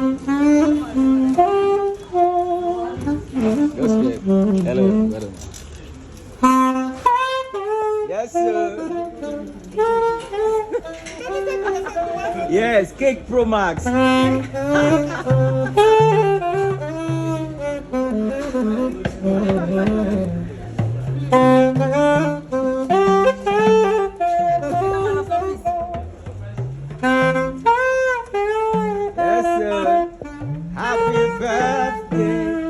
Hello, madam. Yes, sir. Yes, Cake Pro Max. Yes, sir. Happy birthday.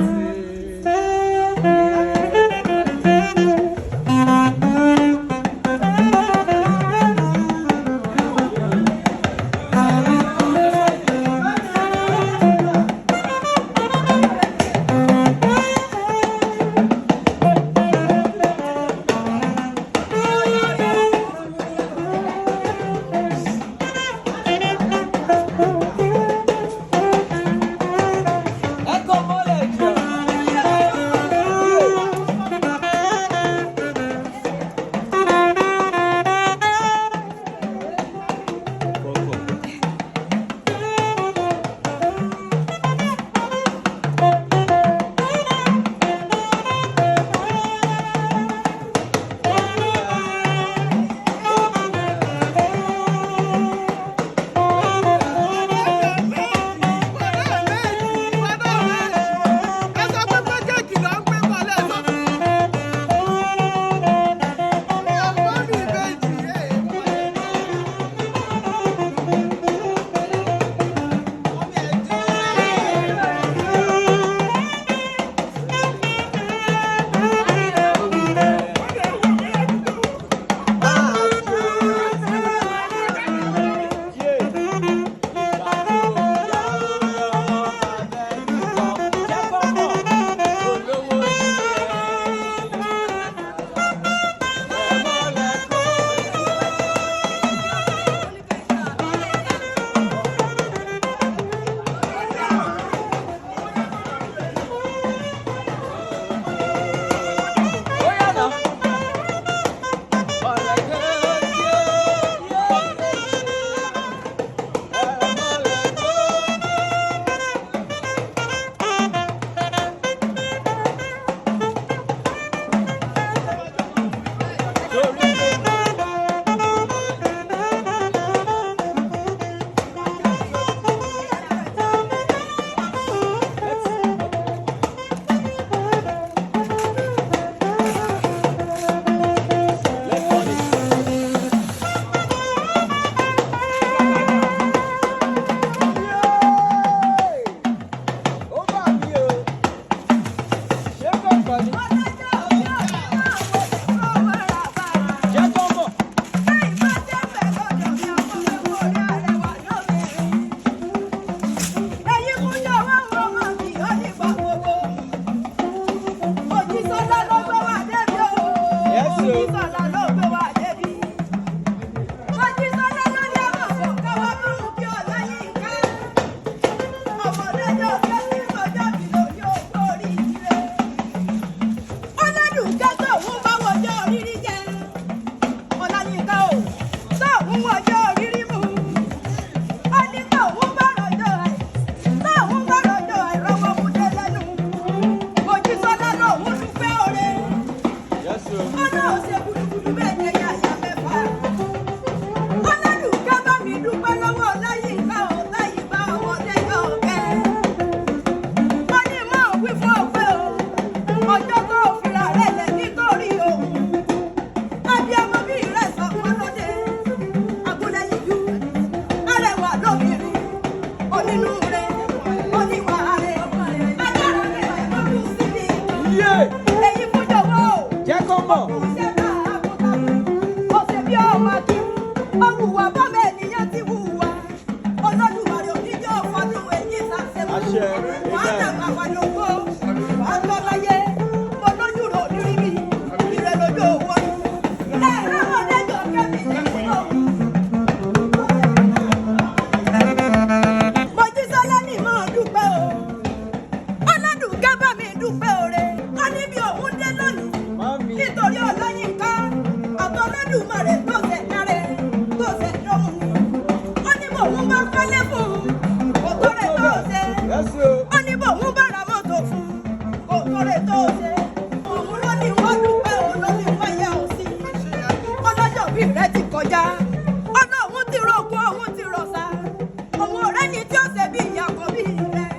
tí ó ṣe bí ìyàwó bí rẹ̀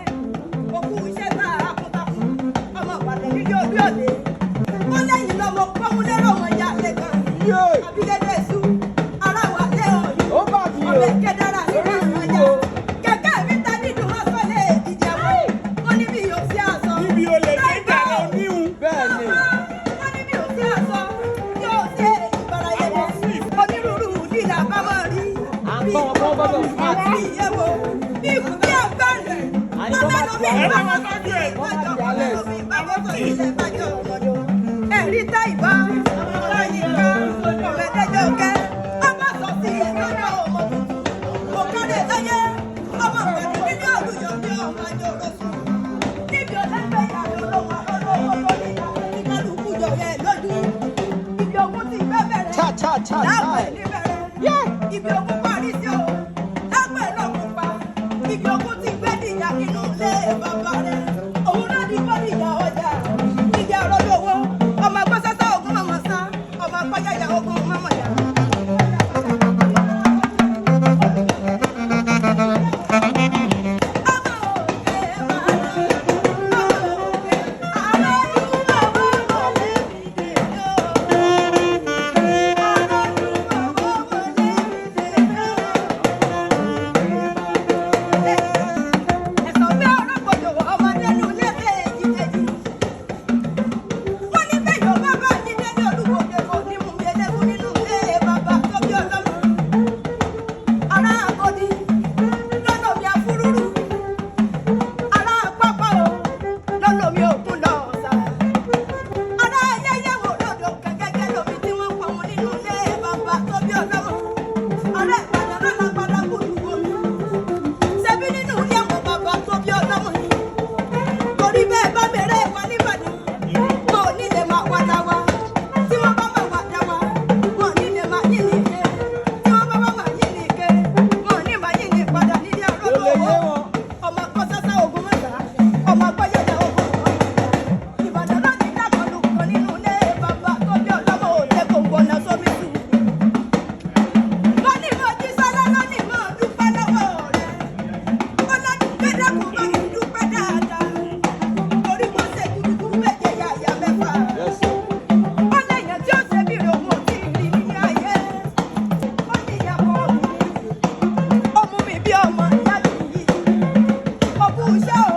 òkú iṣẹ́ náà àkútakùn ọmọ ìbàdàn nílé orí òde ó lẹ́yìn lọ́mọ pọ́nmúlẹ́rọ̀ ọmọ ìyá lẹ́gàn àbílẹ̀dẹ̀ èṣù ara wà lé ọ̀yọ́ ọbẹ̀ kẹ́dára nínú ìrànjà kẹ̀kẹ́ mi ta dídùn wọn sọ́lé ìjẹ̀wọ̀ wọn ní bí yóò sí àṣọ Ibi olè ní ìdáná oníhun. bẹ́ẹ̀ ni wọn ní bí yóò sí àṣọ yóò ṣe ìfarayẹlẹ onírúurú dídà bá máa rí à ń kọ́ wọn kọ́ gbọ́dọ̀ smart. ìyẹ̀wò bí ìkùkí àgbàlẹ̀ ẹ̀rí tá ìbá ọ̀làyíká ọ̀mẹ̀dẹ́jọ́ kẹ́ ọmọ sọ sí ẹ̀yọ́jọ́ ọmọ tuntun òkàlẹ̀ lọ́yẹ ọmọ pẹ̀lú nílé olùyọ̀ ní ọmọ àjọ rọ̀sùn níbi ọ̀lẹ́gbẹ̀ ìyàwó lọ́wọ́ ọlọ́wọ́ lórí ìkàlùkù jọ yẹ lójú ibi ogun ti fẹ́ bẹ̀rẹ̀ láàpẹ̀ níbẹ̀rẹ̀ ibi ogun parí sí o láàpẹ̀ lọ́kùn pa ibi ogun ti gbé níjà nínú ilé bàbá rẹ̀ òun náà ní bọ́ níjà ọjà ìjà ọ̀rọ̀dọ̀ owó ọmọ agbọ́sásá ogun mọ̀mọ́ sá ọmọ agbájájà ogun mọ̀mọ́ yá. Show!